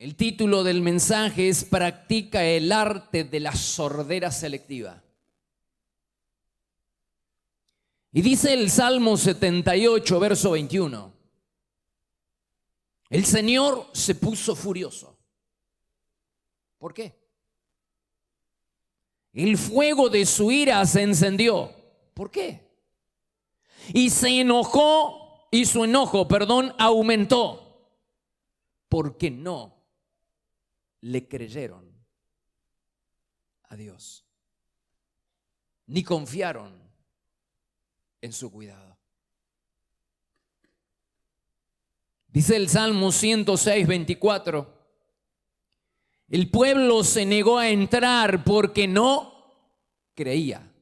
El título del mensaje es Practica el arte de la sordera selectiva. Y dice el Salmo 78, verso 21. El Señor se puso furioso. ¿Por qué? El fuego de su ira se encendió. ¿Por qué? Y se enojó, y su enojo, aumentó. Porque no le creyeron a Dios, ni confiaron en su cuidado. Dice el Salmo 106, 24. El pueblo se negó a entrar porque no creía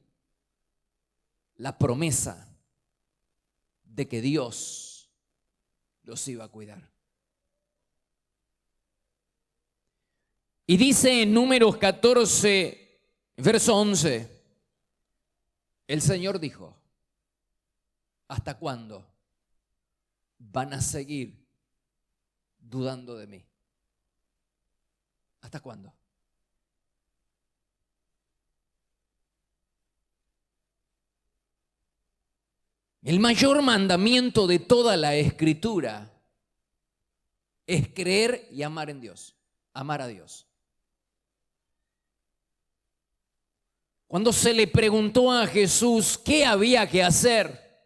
la promesa de que Dios los iba a cuidar. Y dice en Números 14, verso 11, el Señor dijo: ¿hasta cuándo van a seguir dudando de mí? ¿Hasta cuándo? El mayor mandamiento de toda la Escritura es creer y amar en Dios, amar a Dios. Cuando se le preguntó a Jesús qué había que hacer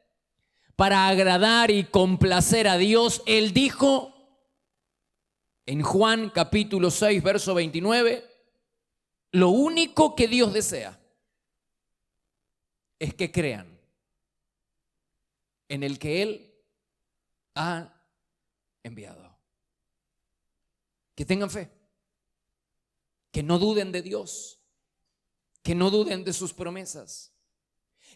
para agradar y complacer a Dios, Él dijo en Juan capítulo 6, verso 29, lo único que Dios desea es que crean en el que Él ha enviado. Que tengan fe, que no duden de Dios, que no duden de sus promesas.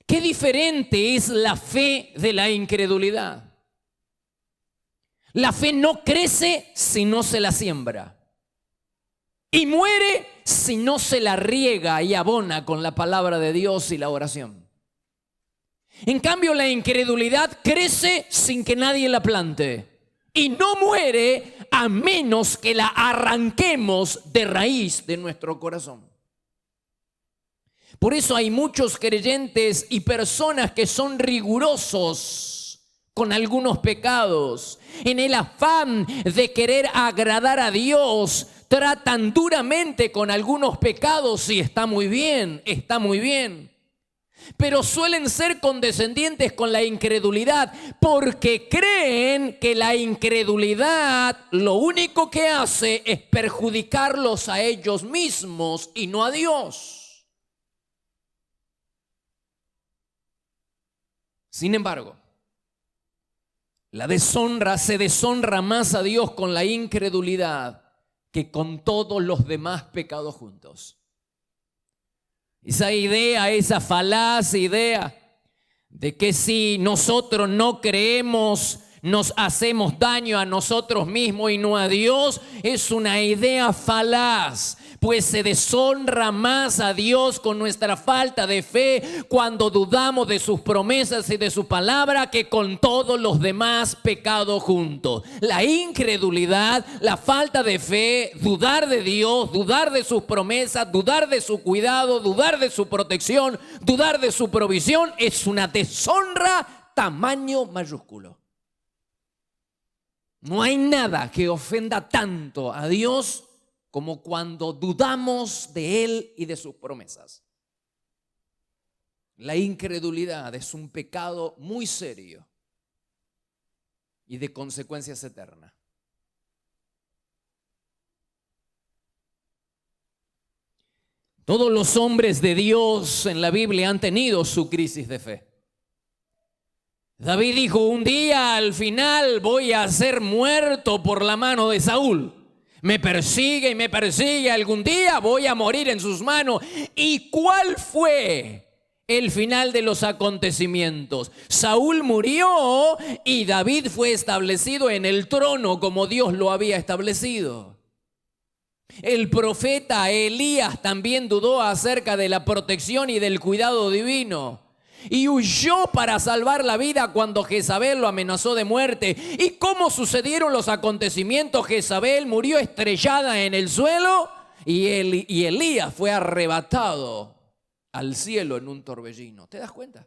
Qué diferente es la fe de la incredulidad. La fe no crece si no se la siembra, y muere si no se la riega y abona con la palabra de Dios y la oración. En cambio, la incredulidad crece sin que nadie la plante y no muere a menos que la arranquemos de raíz de nuestro corazón. Por eso hay muchos creyentes y personas que son rigurosos con algunos pecados. En el afán de querer agradar a Dios, tratan duramente con algunos pecados y está muy bien, está muy bien. Pero suelen ser condescendientes con la incredulidad porque creen que la incredulidad lo único que hace es perjudicarlos a ellos mismos y no a Dios. Sin embargo, se deshonra más a Dios con la incredulidad que con todos los demás pecados juntos. Esa idea, esa falaz idea de que si nosotros no creemos, nos hacemos daño a nosotros mismos y no a Dios, es una idea falaz. Pues se deshonra más a Dios con nuestra falta de fe cuando dudamos de sus promesas y de su palabra que con todos los demás pecados juntos. La incredulidad, la falta de fe, dudar de Dios, dudar de sus promesas, dudar de su cuidado, dudar de su protección, dudar de su provisión, es una deshonra tamaño mayúsculo. No hay nada que ofenda tanto a Dios como cuando dudamos de Él y de sus promesas. La incredulidad es un pecado muy serio y de consecuencias eternas. Todos los hombres de Dios en la Biblia han tenido su crisis de fe. David dijo: un día al final voy a ser muerto por la mano de Saúl. Me persigue y me persigue, algún día voy a morir en sus manos. ¿Y cuál fue el final de los acontecimientos? Saúl murió y David fue establecido en el trono como Dios lo había establecido. El profeta Elías también dudó acerca de la protección y del cuidado divino. y huyó para salvar la vida cuando Jezabel lo amenazó de muerte. ¿Y cómo sucedieron los acontecimientos? Jezabel murió estrellada en el suelo y Elías fue arrebatado al cielo en un torbellino. ¿Te das cuenta?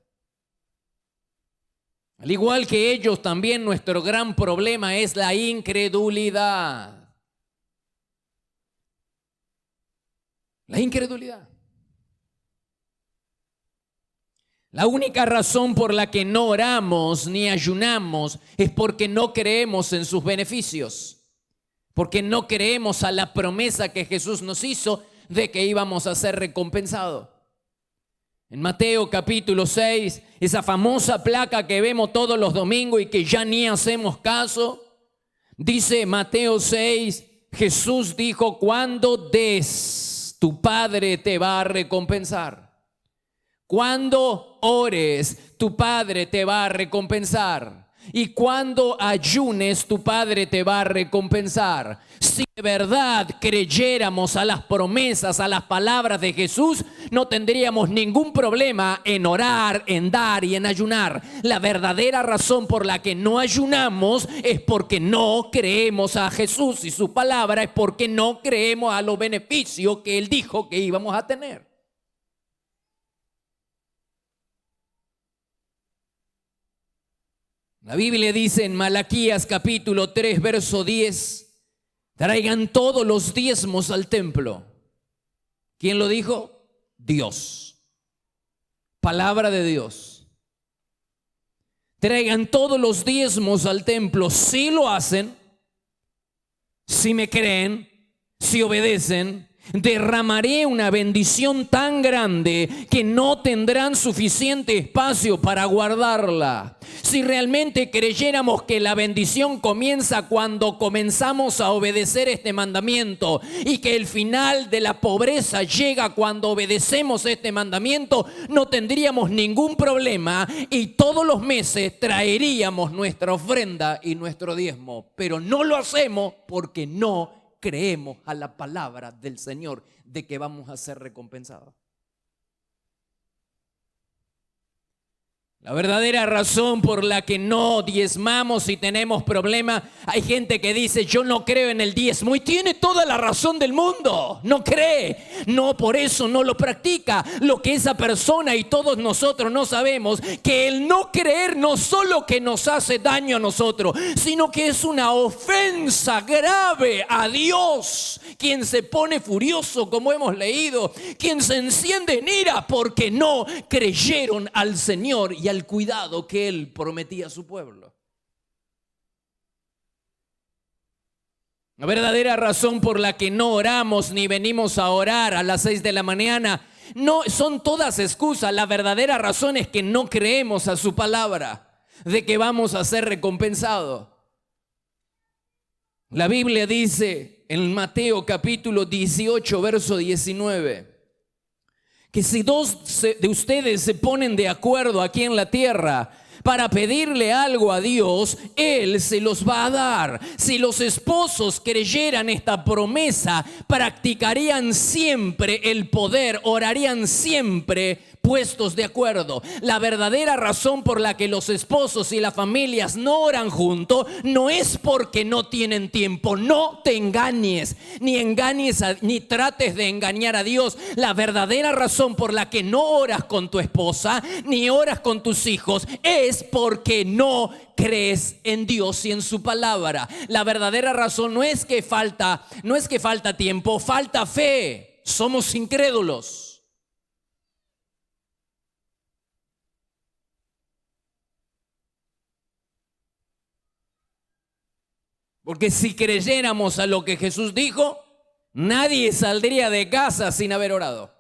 Al igual que ellos, también nuestro gran problema es la incredulidad. La incredulidad. La única razón por la que no oramos ni ayunamos es porque no creemos en sus beneficios, porque no creemos a la promesa que Jesús nos hizo de que íbamos a ser recompensados. En Mateo capítulo 6, esa famosa placa que vemos todos los domingos y que ya ni hacemos caso, dice Mateo 6, Jesús dijo: cuando des, tu Padre te va a recompensar. Cuando ores, tu Padre te va a recompensar. Y cuando ayunes, tu Padre te va a recompensar. Si de verdad creyéramos a las promesas, a las palabras de Jesús, no tendríamos ningún problema en orar, en dar y en ayunar. La verdadera razón por la que no ayunamos es porque no creemos a Jesús, y su palabra es porque no creemos a los beneficios que Él dijo que íbamos a tener. La Biblia dice en Malaquías capítulo 3, verso 10, traigan todos los diezmos al templo. ¿Quién lo dijo? Dios. Palabra de Dios. Traigan todos los diezmos al templo. Si lo hacen, si me creen, si obedecen, derramaré una bendición tan grande que no tendrán suficiente espacio para guardarla. Si realmente creyéramos que la bendición comienza cuando comenzamos a obedecer este mandamiento y que el final de la pobreza llega cuando obedecemos este mandamiento, no tendríamos ningún problema y todos los meses traeríamos nuestra ofrenda y nuestro diezmo. Pero no lo hacemos porque no creemos a la palabra del Señor de que vamos a ser recompensados. La verdadera razón por la que no diezmamos y tenemos problemas, hay gente que dice: yo no creo en el diezmo, y tiene toda la razón del mundo. No cree, no, por eso no lo practica. Lo que esa persona y todos nosotros no sabemos, que el no creer no solo que nos hace daño a nosotros, sino que es una ofensa grave a Dios, quien se pone furioso, como hemos leído, quien se enciende en ira porque no creyeron al Señor y al cuidado que Él prometía a su pueblo. La verdadera razón por la que no oramos ni venimos a orar a las 6 de la mañana no son todas excusas. La verdadera razón es que no creemos a su palabra de que vamos a ser recompensados. La Biblia dice en Mateo capítulo 18, verso 19, que si dos de ustedes se ponen de acuerdo aquí en la tierra para pedirle algo a Dios, Él se los va a dar. Si los esposos creyeran esta promesa, practicarían siempre el poder, orarían siempre puestos de acuerdo. La verdadera razón por la que los esposos y las familias no oran juntos no es porque no tienen tiempo. No te engañes, ni trates de engañar a Dios. La verdadera razón por la que no oras con tu esposa ni oras con tus hijos es porque no crees en Dios y en su palabra. La verdadera razón no es que falta tiempo, falta fe. Somos incrédulos. Porque si creyéramos a lo que Jesús dijo, nadie saldría de casa sin haber orado.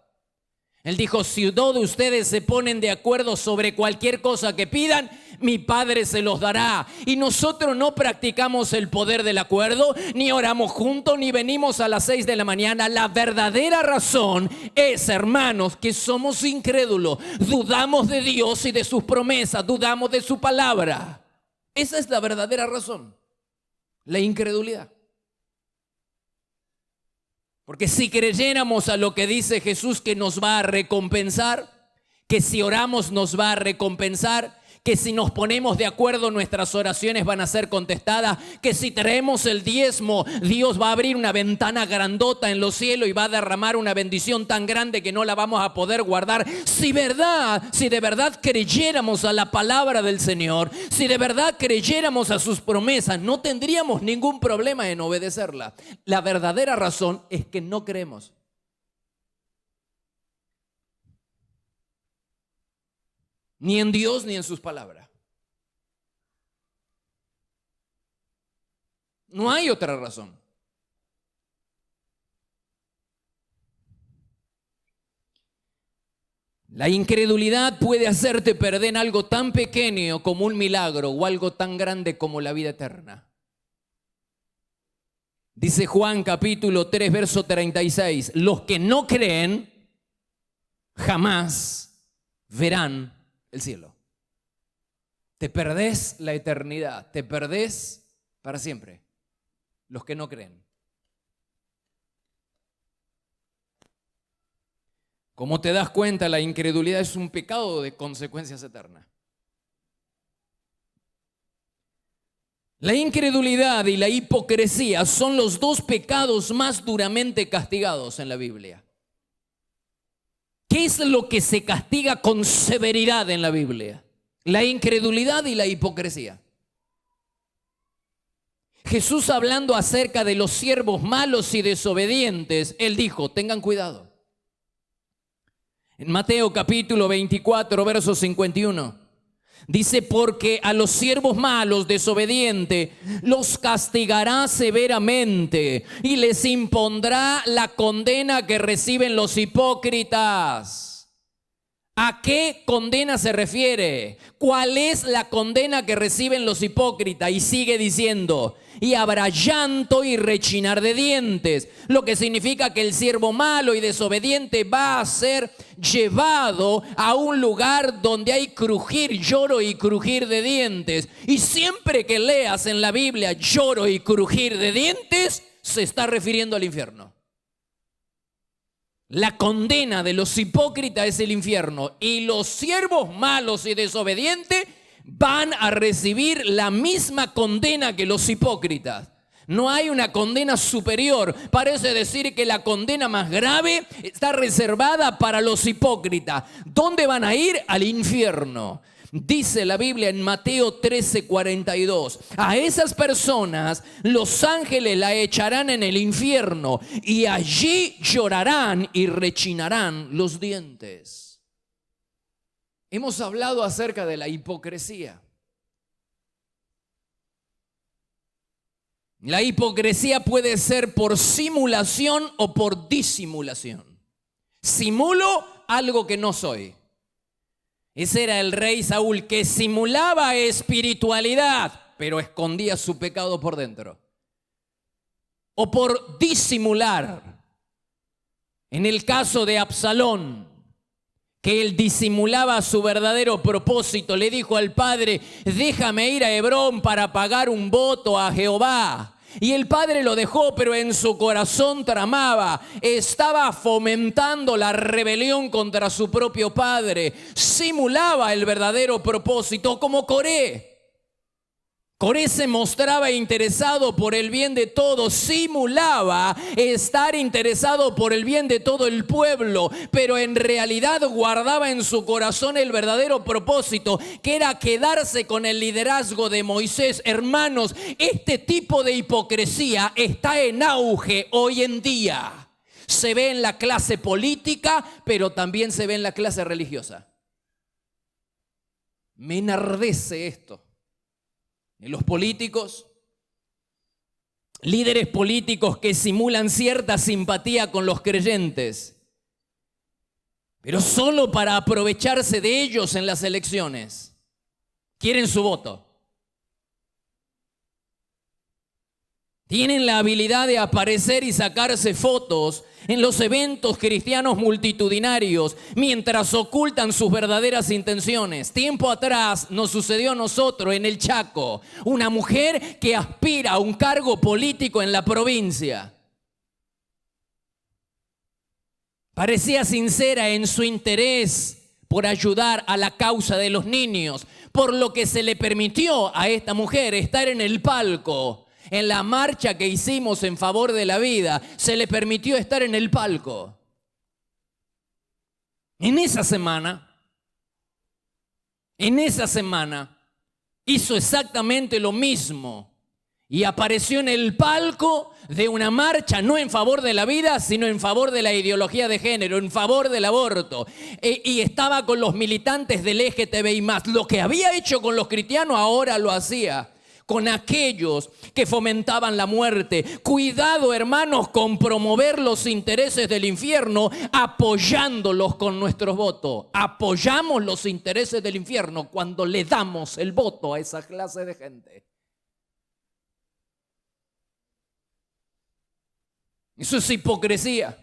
Él dijo: si dos de ustedes se ponen de acuerdo sobre cualquier cosa que pidan, mi Padre se los dará. Y nosotros no practicamos el poder del acuerdo, ni oramos juntos, ni venimos a las 6 de la mañana. La verdadera razón es, hermanos, que somos incrédulos. Dudamos de Dios y de sus promesas, dudamos de su palabra. Esa es la verdadera razón. La incredulidad. Porque si creyéramos a lo que dice Jesús que nos va a recompensar, que si oramos nos va a recompensar, que si nos ponemos de acuerdo nuestras oraciones van a ser contestadas, que si traemos el diezmo Dios va a abrir una ventana grandota en los cielos y va a derramar una bendición tan grande que no la vamos a poder guardar. Si de verdad creyéramos a la palabra del Señor, si de verdad creyéramos a sus promesas, no tendríamos ningún problema en obedecerla. La verdadera razón es que no creemos. Ni en Dios ni en sus palabras. No hay otra razón. La incredulidad puede hacerte perder algo tan pequeño como un milagro o algo tan grande como la vida eterna. Dice Juan capítulo 3, verso 36, los que no creen jamás verán el cielo. Te perdés la eternidad, te perdés para siempre. Los que no creen. Como te das cuenta, la incredulidad es un pecado de consecuencias eternas. La incredulidad y la hipocresía son los dos pecados más duramente castigados en la Biblia. ¿Qué es lo que se castiga con severidad en la Biblia? La incredulidad y la hipocresía. Jesús, hablando acerca de los siervos malos y desobedientes, Él dijo, tengan cuidado. En Mateo capítulo 24, verso 51, dice, porque a los siervos malos, desobedientes, los castigará severamente y les impondrá la condena que reciben los hipócritas. ¿A qué condena se refiere? ¿Cuál es la condena que reciben los hipócritas? Y sigue diciendo, y habrá llanto y rechinar de dientes, lo que significa que el siervo malo y desobediente va a ser llevado a un lugar donde hay crujir, lloro y crujir de dientes. Y siempre que leas en la Biblia lloro y crujir de dientes, se está refiriendo al infierno. La condena de los hipócritas es el infierno, y los siervos malos y desobedientes van a recibir la misma condena que los hipócritas. No hay una condena superior. Parece decir que la condena más grave está reservada para los hipócritas. ¿Dónde van a ir? Al infierno. Dice la Biblia en Mateo 13:42, a esas personas los ángeles la echarán en el infierno y allí llorarán y rechinarán los dientes. Hemos hablado acerca de la hipocresía. La hipocresía puede ser por simulación o por disimulación. Simulo algo que no soy. Ese era el rey Saúl, que simulaba espiritualidad, pero escondía su pecado por dentro. O por disimular. En el caso de Absalón, que él disimulaba su verdadero propósito, le dijo al padre, déjame ir a Hebrón para pagar un voto a Jehová. Y el padre lo dejó, pero en su corazón tramaba, estaba fomentando la rebelión contra su propio padre, simulaba el verdadero propósito, como Coré. Coré se mostraba interesado por el bien de todos, simulaba estar interesado por el bien de todo el pueblo, pero en realidad guardaba en su corazón el verdadero propósito, que era quedarse con el liderazgo de Moisés. Hermanos, este tipo de hipocresía está en auge hoy en día. Se ve en la clase política, pero también se ve en la clase religiosa. Me enardece esto. En los políticos, líderes políticos que simulan cierta simpatía con los creyentes, pero solo para aprovecharse de ellos en las elecciones. Quieren su voto. Tienen la habilidad de aparecer y sacarse fotos en los eventos cristianos multitudinarios mientras ocultan sus verdaderas intenciones. Tiempo atrás nos sucedió a nosotros en el Chaco, una mujer que aspira a un cargo político en la provincia. Parecía sincera en su interés por ayudar a la causa de los niños, por lo que se le permitió a esta mujer estar en el palco. En la marcha que hicimos en favor de la vida, se le permitió estar en el palco. En esa semana hizo exactamente lo mismo y apareció en el palco de una marcha no en favor de la vida, sino en favor de la ideología de género, en favor del aborto. Y estaba con los militantes del LGTBI+. Lo que había hecho con los cristianos ahora lo hacía con aquellos que fomentaban la muerte. Cuidado, hermanos, con promover los intereses del infierno apoyándolos con nuestros votos. Apoyamos los intereses del infierno cuando le damos el voto a esa clase de gente. Eso es hipocresía.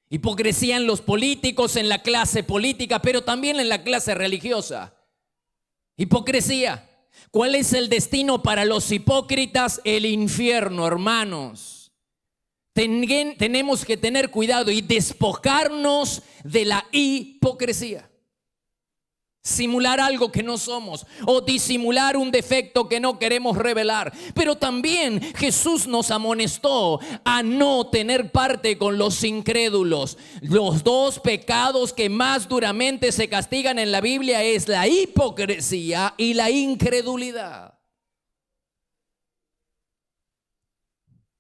Hipocresía en los políticos, en la clase política, pero también en la clase religiosa. Hipocresía. ¿Cuál es el destino para los hipócritas? El infierno, hermanos. Tenemos que tener cuidado y despojarnos de la hipocresía. Simular algo que no somos o disimular un defecto que no queremos revelar. Pero también Jesús nos amonestó a no tener parte con los incrédulos. Los dos pecados que más duramente se castigan en la Biblia es la hipocresía y la incredulidad.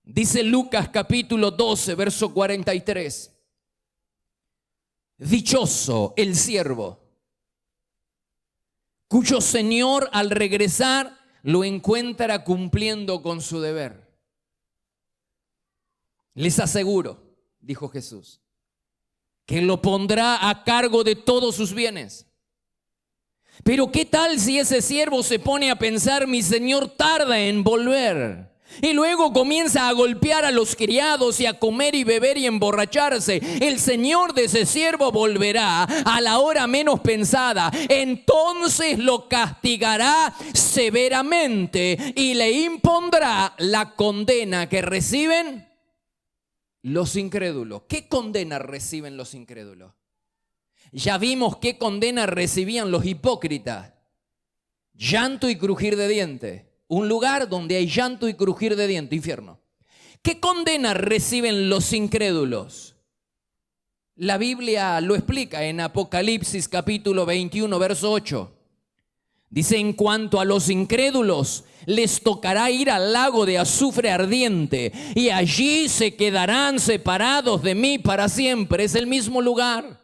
Dice Lucas capítulo 12, verso 43. Dichoso el siervo cuyo señor al regresar lo encuentra cumpliendo con su deber. Les aseguro, dijo Jesús, que lo pondrá a cargo de todos sus bienes. Pero ¿qué tal si ese siervo se pone a pensar, mi señor tarda en volver? Y luego comienza a golpear a los criados y a comer y beber y emborracharse. El señor de ese siervo volverá a la hora menos pensada. Entonces lo castigará severamente y le impondrá la condena que reciben los incrédulos. ¿Qué condena reciben los incrédulos? Ya vimos qué condena recibían los hipócritas. Llanto y crujir de dientes. Un lugar donde hay llanto y crujir de dientes, infierno. ¿Qué condena reciben los incrédulos? La Biblia lo explica en Apocalipsis capítulo 21, verso 8. Dice, en cuanto a los incrédulos, les tocará ir al lago de azufre ardiente y allí se quedarán separados de mí para siempre. Es el mismo lugar.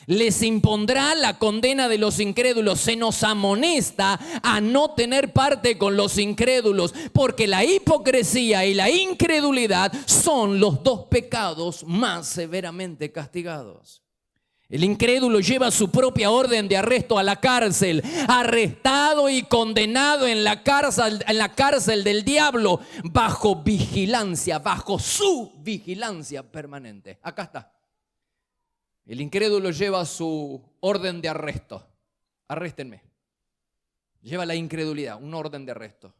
Les impondrá la condena de los incrédulos. Se nos amonesta a no tener parte con los incrédulos, porque la hipocresía y la incredulidad son los dos pecados más severamente castigados. El incrédulo lleva su propia orden de arresto a la cárcel, arrestado y condenado en la cárcel del diablo, bajo vigilancia, bajo su vigilancia permanente. Acá está. El incrédulo lleva su orden de arresto. Arréstenme. Lleva la incredulidad, un orden de arresto.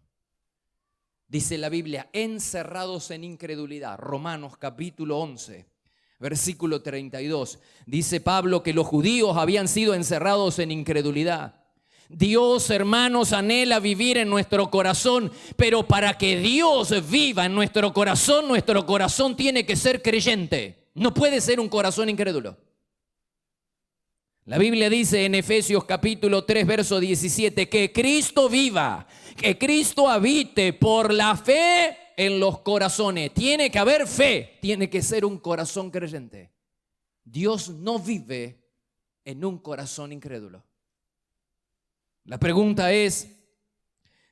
Dice la Biblia, encerrados en incredulidad. Romanos capítulo 11, versículo 32. Dice Pablo que los judíos habían sido encerrados en incredulidad. Dios, hermanos, anhela vivir en nuestro corazón, pero para que Dios viva en nuestro corazón tiene que ser creyente. No puede ser un corazón incrédulo. La Biblia dice en Efesios capítulo 3, verso 17, que Cristo viva, que Cristo habite por la fe en los corazones. Tiene que haber fe, tiene que ser un corazón creyente. Dios no vive en un corazón incrédulo. La pregunta es,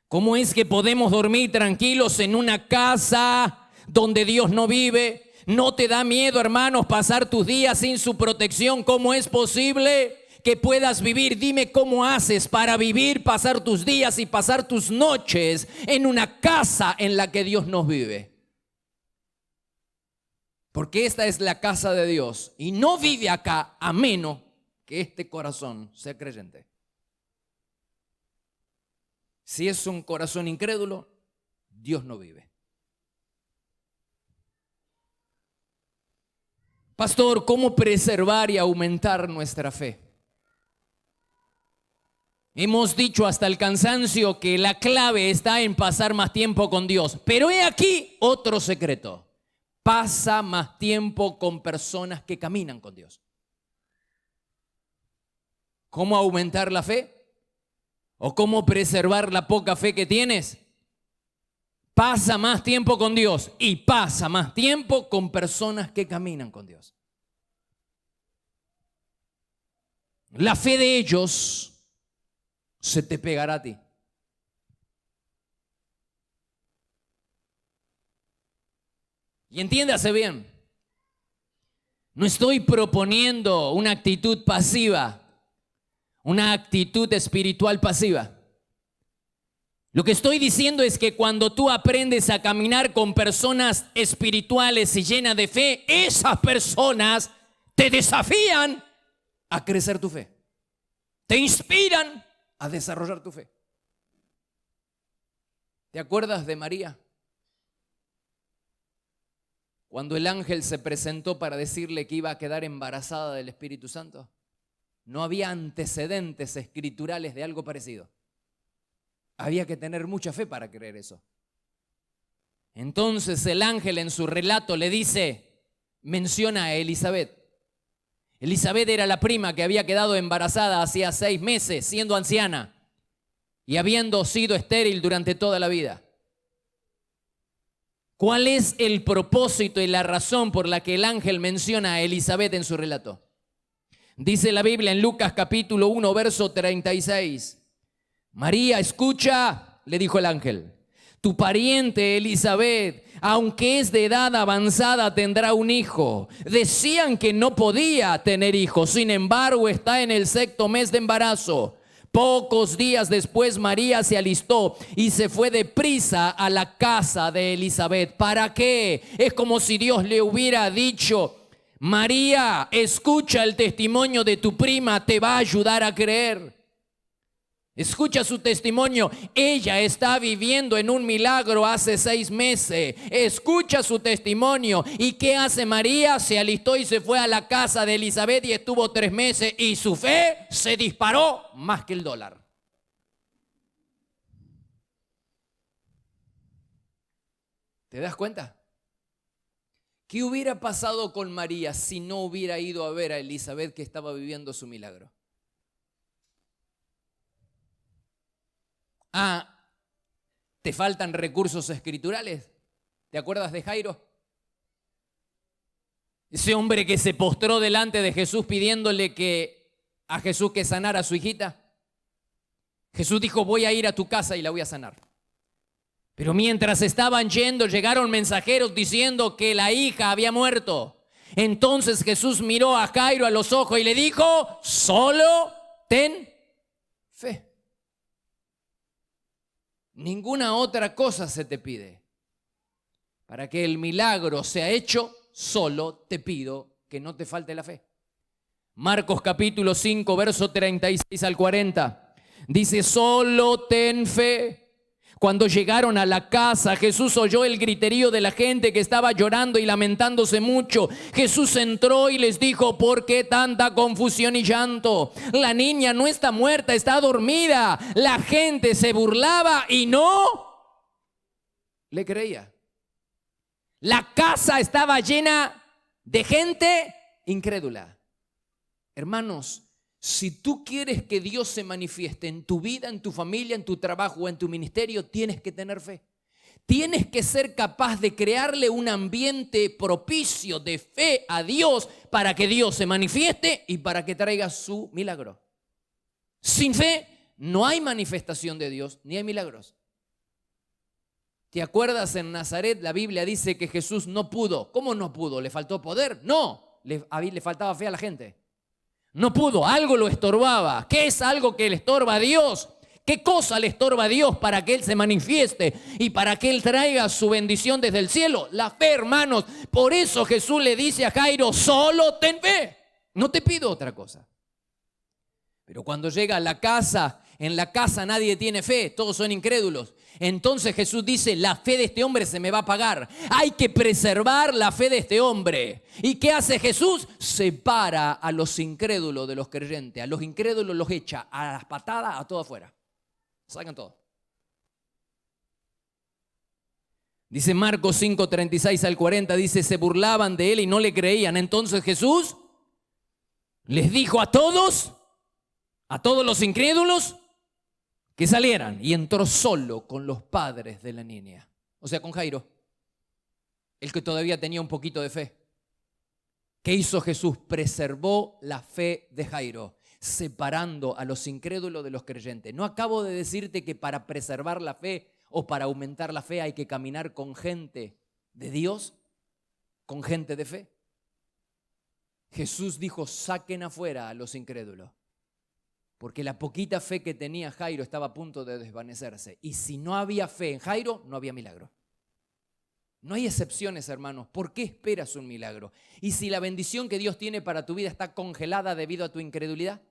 ¿cómo es que podemos dormir tranquilos en una casa donde Dios no vive? ¿No te da miedo, hermanos, pasar tus días sin su protección? ¿Cómo es posible que puedas vivir? Dime cómo haces para vivir, pasar tus días y pasar tus noches en una casa en la que Dios no vive. Porque esta es la casa de Dios y no vive acá a menos que este corazón sea creyente. Si es un corazón incrédulo, Dios no vive. Pastor, ¿cómo preservar y aumentar nuestra fe? Hemos dicho hasta el cansancio que la clave está en pasar más tiempo con Dios. Pero he aquí otro secreto. Pasa más tiempo con personas que caminan con Dios. ¿Cómo aumentar la fe? ¿O cómo preservar la poca fe que tienes? Pasa más tiempo con Dios y pasa más tiempo con personas que caminan con Dios. La fe de ellos se te pegará a ti. Y entiéndase bien, no estoy proponiendo una actitud pasiva, una actitud espiritual pasiva. Lo que estoy diciendo es que cuando tú aprendes a caminar con personas espirituales y llenas de fe, esas personas te desafían a crecer tu fe. Te inspiran a desarrollar tu fe. ¿Te acuerdas de María? Cuando el ángel se presentó para decirle que iba a quedar embarazada del Espíritu Santo, no había antecedentes escriturales de algo parecido. Había que tener mucha fe para creer eso. Entonces el ángel en su relato le dice, menciona a Elizabeth. Elizabeth era la prima que había quedado embarazada hacía 6 meses, siendo anciana y habiendo sido estéril durante toda la vida. ¿Cuál es el propósito y la razón por la que el ángel menciona a Elizabeth en su relato? Dice la Biblia en Lucas capítulo 1, verso 36. María, escucha, le dijo el ángel, tu pariente Elizabeth, aunque es de edad avanzada, tendrá un hijo. Decían que no podía tener hijos, sin embargo está en el 6º mes de embarazo. Pocos días después María se alistó y se fue deprisa a la casa de Elizabeth. ¿Para qué? Es como si Dios le hubiera dicho, María, escucha el testimonio de tu prima, te va a ayudar a creer. Escucha su testimonio. Ella está viviendo en un milagro hace 6 meses. Escucha su testimonio. ¿Y qué hace María? Se alistó y se fue a la casa de Elizabeth y estuvo 3 meses y su fe se disparó más que el dólar. ¿Te das cuenta? ¿Qué hubiera pasado con María si no hubiera ido a ver a Elizabeth que estaba viviendo su milagro? ¿Te faltan recursos escriturales? ¿Te acuerdas de Jairo? Ese hombre que se postró delante de Jesús pidiéndole a Jesús que sanara a su hijita. Jesús dijo, voy a ir a tu casa y la voy a sanar. Pero mientras estaban yendo, llegaron mensajeros diciendo que la hija había muerto. Entonces Jesús miró a Jairo a los ojos y le dijo, solo ten fe. Ninguna otra cosa se te pide. Para que el milagro sea hecho, solo te pido que no te falte la fe. Marcos capítulo 5, verso 36 al 40. Dice, solo ten fe. Cuando llegaron a la casa, Jesús oyó el griterío de la gente que estaba llorando y lamentándose mucho. Jesús entró y les dijo, ¿por qué tanta confusión y llanto? La niña no está muerta, está dormida. La gente se burlaba y no le creía. La casa estaba llena de gente incrédula. Hermanos, si tú quieres que Dios se manifieste en tu vida, en tu familia, en tu trabajo o en tu ministerio, tienes que tener fe. Tienes que ser capaz de crearle un ambiente propicio de fe a Dios para que Dios se manifieste y para que traiga su milagro. Sin fe no hay manifestación de Dios ni hay milagros. ¿Te acuerdas en Nazaret? La Biblia dice que Jesús no pudo. ¿Cómo no pudo? ¿Le faltó poder? No, le faltaba fe a la gente. No pudo, algo lo estorbaba. ¿Qué es algo que le estorba a Dios? ¿Qué cosa le estorba a Dios para que Él se manifieste y para que Él traiga su bendición desde el cielo? La fe, hermanos. Por eso Jesús le dice a Jairo, solo ten fe. No te pido otra cosa. Pero cuando llega a la casa, en la casa nadie tiene fe, todos son incrédulos. Entonces Jesús dice, la fe de este hombre se me va a pagar. Hay que preservar la fe de este hombre. ¿Y qué hace Jesús? Separa a los incrédulos de los creyentes. A los incrédulos los echa a las patadas, a todo afuera. Sacan todo. Dice Marcos 5, 36 al 40, dice, se burlaban de él y no le creían. Entonces Jesús les dijo a todos los incrédulos, que salieran, y entró solo con los padres de la niña. O sea, con Jairo, el que todavía tenía un poquito de fe. ¿Qué hizo Jesús? Preservó la fe de Jairo, separando a los incrédulos de los creyentes. ¿No acabo de decirte que para preservar la fe o para aumentar la fe hay que caminar con gente de Dios, con gente de fe? Jesús dijo, saquen afuera a los incrédulos. Porque la poquita fe que tenía Jairo estaba a punto de desvanecerse. Y si no había fe en Jairo, no había milagro. No hay excepciones, hermanos. ¿Por qué esperas un milagro? Y si la bendición que Dios tiene para tu vida está congelada debido a tu incredulidad,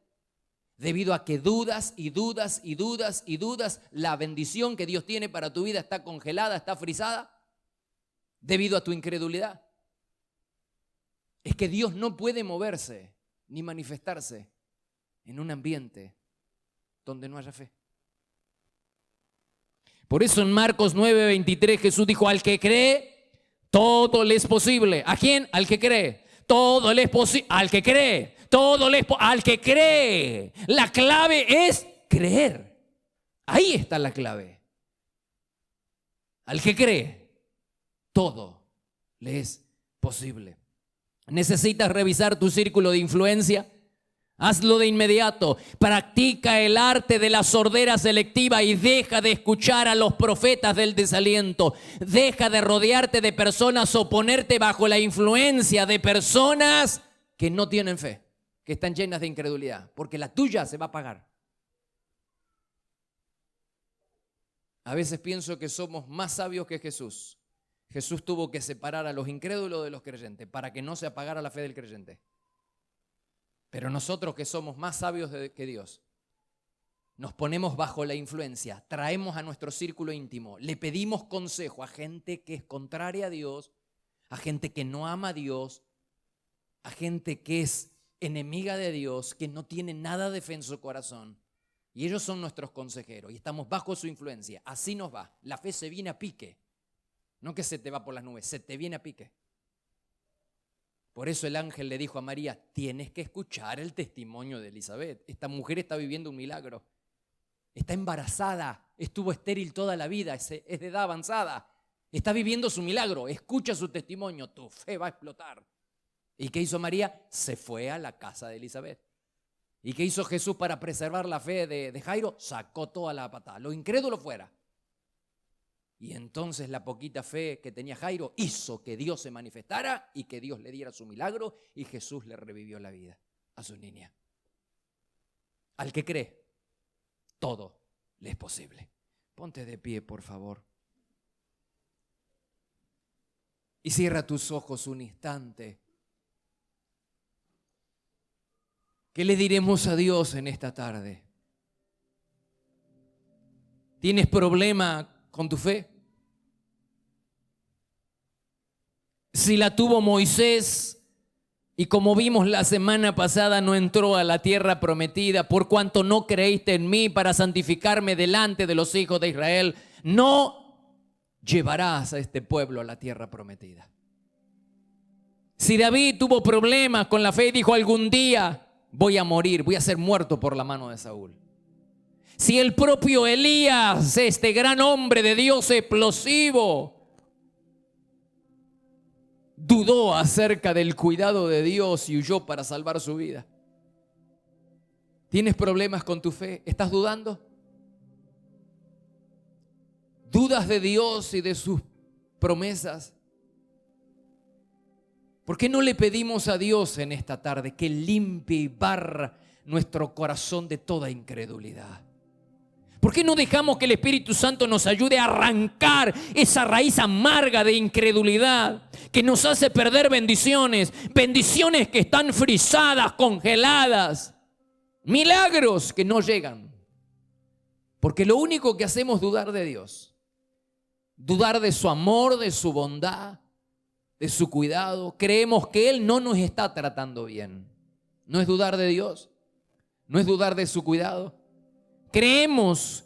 debido a que dudas y dudas y dudas y dudas, la bendición que Dios tiene para tu vida está congelada, está frisada, debido a tu incredulidad. Es que Dios no puede moverse ni manifestarse en un ambiente donde no haya fe. Por eso en Marcos 9:23 Jesús dijo, al que cree, todo le es posible. ¿A quién? Al que cree. Todo le es posible. Al que cree. Todo le es al que cree. La clave es creer. Ahí está la clave. Al que cree, todo le es posible. ¿Necesitas revisar tu círculo de influencia? Hazlo de inmediato. Practica el arte de la sordera selectiva y deja de escuchar a los profetas del desaliento. Deja de rodearte de personas o ponerte bajo la influencia de personas que no tienen fe, que están llenas de incredulidad, porque la tuya se va a pagar. A veces pienso que somos más sabios que Jesús. Jesús tuvo que separar a los incrédulos de los creyentes para que no se apagara la fe del creyente. Pero nosotros, que somos más sabios que Dios, nos ponemos bajo la influencia, traemos a nuestro círculo íntimo, le pedimos consejo a gente que es contraria a Dios, a gente que no ama a Dios, a gente que es enemiga de Dios, que no tiene nada de fe en su corazón. Y ellos son nuestros consejeros y estamos bajo su influencia. Así nos va. La fe se viene a pique. No que se te va por las nubes, se te viene a pique. Por eso el ángel le dijo a María, tienes que escuchar el testimonio de Elizabeth. Esta mujer está viviendo un milagro. Está embarazada, estuvo estéril toda la vida, es de edad avanzada. Está viviendo su milagro, escucha su testimonio, tu fe va a explotar. ¿Y qué hizo María? Se fue a la casa de Elizabeth. ¿Y qué hizo Jesús para preservar la fe de Jairo? Sacó toda la patada, lo incrédulo fuera. Y entonces la poquita fe que tenía Jairo hizo que Dios se manifestara y que Dios le diera su milagro y Jesús le revivió la vida a su niña. Al que cree, todo le es posible. Ponte de pie, por favor. Y cierra tus ojos un instante. ¿Qué le diremos a Dios en esta tarde? ¿Tienes problema con tu fe? Si la tuvo Moisés y como vimos la semana pasada no entró a la tierra prometida por cuanto no creíste en mí para santificarme delante de los hijos de Israel, no llevarás a este pueblo a la tierra prometida. Si David tuvo problemas con la fe y dijo algún día voy a morir, voy a ser muerto por la mano de Saúl. Si el propio Elías, este gran hombre de Dios explosivo, dudó acerca del cuidado de Dios y huyó para salvar su vida. ¿Tienes problemas con tu fe? ¿Estás dudando? ¿Dudas de Dios y de sus promesas? ¿Por qué no le pedimos a Dios en esta tarde que limpie y barra nuestro corazón de toda incredulidad? ¿Por qué no dejamos que el Espíritu Santo nos ayude a arrancar esa raíz amarga de incredulidad que nos hace perder bendiciones? Bendiciones que están frisadas, congeladas. Milagros que no llegan. Porque lo único que hacemos es dudar de Dios. Dudar de su amor, de su bondad, de su cuidado. Creemos que Él no nos está tratando bien. ¿No es dudar de Dios? ¿No es dudar de su cuidado? Creemos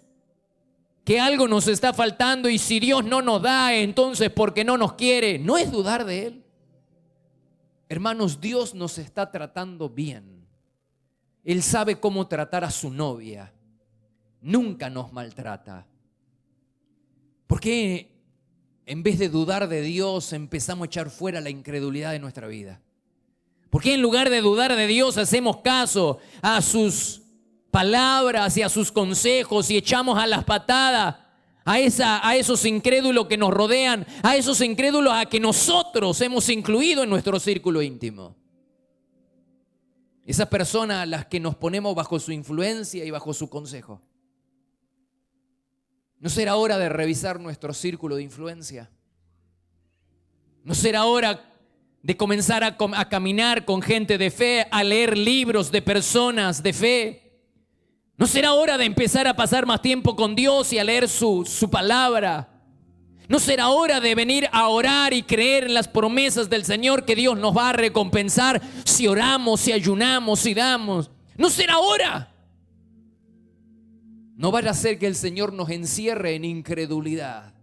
que algo nos está faltando y si Dios no nos da, entonces porque no nos quiere. ¿No es dudar de Él? Hermanos, Dios nos está tratando bien. Él sabe cómo tratar a su novia. Nunca nos maltrata. ¿Por qué en vez de dudar de Dios empezamos a echar fuera la incredulidad de nuestra vida? ¿Por qué en lugar de dudar de Dios hacemos caso a sus palabras y a sus consejos y echamos a las patadas a esos incrédulos que nos rodean, a esos incrédulos a que nosotros hemos incluido en nuestro círculo íntimo? Esas personas a las que nos ponemos bajo su influencia y bajo su consejo. ¿No será hora de revisar nuestro círculo de influencia? ¿No será hora de comenzar a caminar con gente de fe, a leer libros de personas de fe? ¿No será hora de empezar a pasar más tiempo con Dios y a leer su palabra? ¿No será hora de venir a orar y creer en las promesas del Señor que Dios nos va a recompensar si oramos, si ayunamos, si damos? ¿No será hora? No vaya a ser que el Señor nos encierre en incredulidad.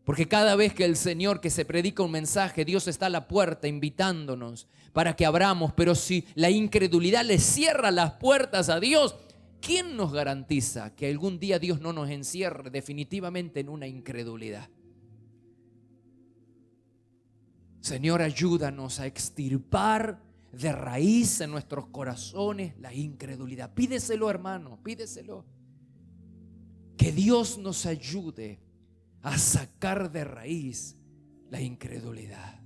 Porque cada vez que el Señor, que se predica un mensaje, Dios está a la puerta invitándonos para que abramos. Pero si la incredulidad le cierra las puertas a Dios, ¿quién nos garantiza que algún día Dios no nos encierre definitivamente en una incredulidad? Señor, ayúdanos a extirpar de raíz en nuestros corazones la incredulidad. Pídeselo, hermano, pídeselo. Que Dios nos ayude a sacar de raíz la incredulidad.